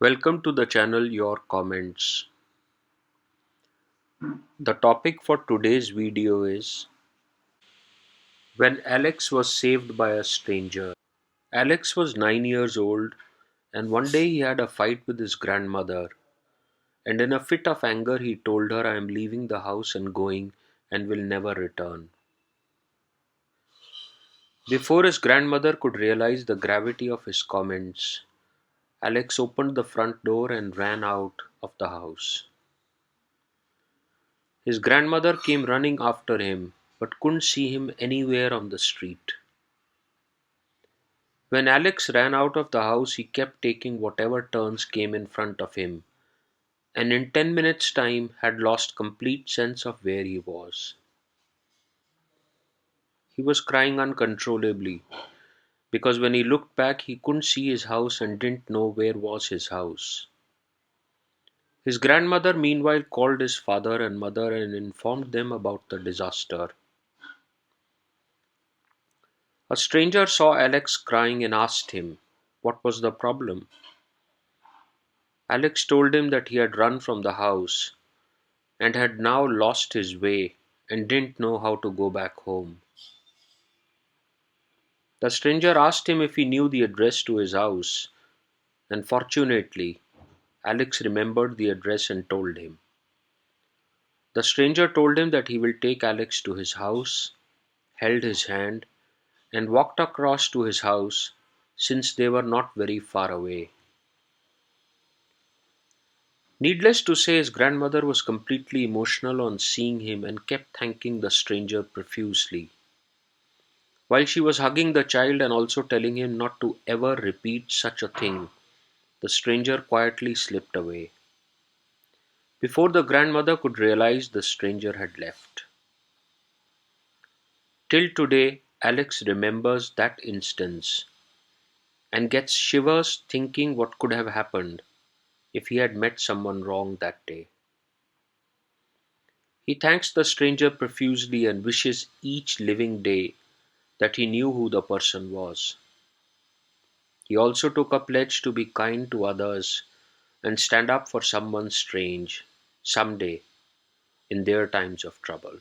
Welcome to the channel Your Comments. The topic for today's video is when Alex was saved by a stranger. Alex was 9 years old and one day he had a fight with his grandmother, and in a fit of anger he told her, "I am leaving the house and going and will never return." Before his grandmother could realize the gravity of his comments, Alex opened the front door and ran out of the house. His grandmother came running after him, but couldn't see him anywhere on the street. When Alex ran out of the house, he kept taking whatever turns came in front of him, and in 10 minutes' time had lost complete sense of where he was. He was crying uncontrollably, because when he looked back, he couldn't see his house and didn't know where was his house. His grandmother meanwhile called his father and mother and informed them about the disaster. A stranger saw Alex crying and asked him what was the problem. Alex told him that he had run from the house and had now lost his way and didn't know how to go back home. The stranger asked him if he knew the address to his house, and fortunately, Alex remembered the address and told him. The stranger told him that he will take Alex to his house, held his hand, and walked across to his house since they were not very far away. Needless to say, his grandmother was completely emotional on seeing him and kept thanking the stranger profusely. While she was hugging the child and also telling him not to ever repeat such a thing, the stranger quietly slipped away. Before the grandmother could realize, the stranger had left. Till today, Alex remembers that instance and gets shivers thinking what could have happened if he had met someone wrong that day. He thanks the stranger profusely and wishes each living day that he knew who the person was. He also took a pledge to be kind to others and stand up for someone strange someday in their times of trouble.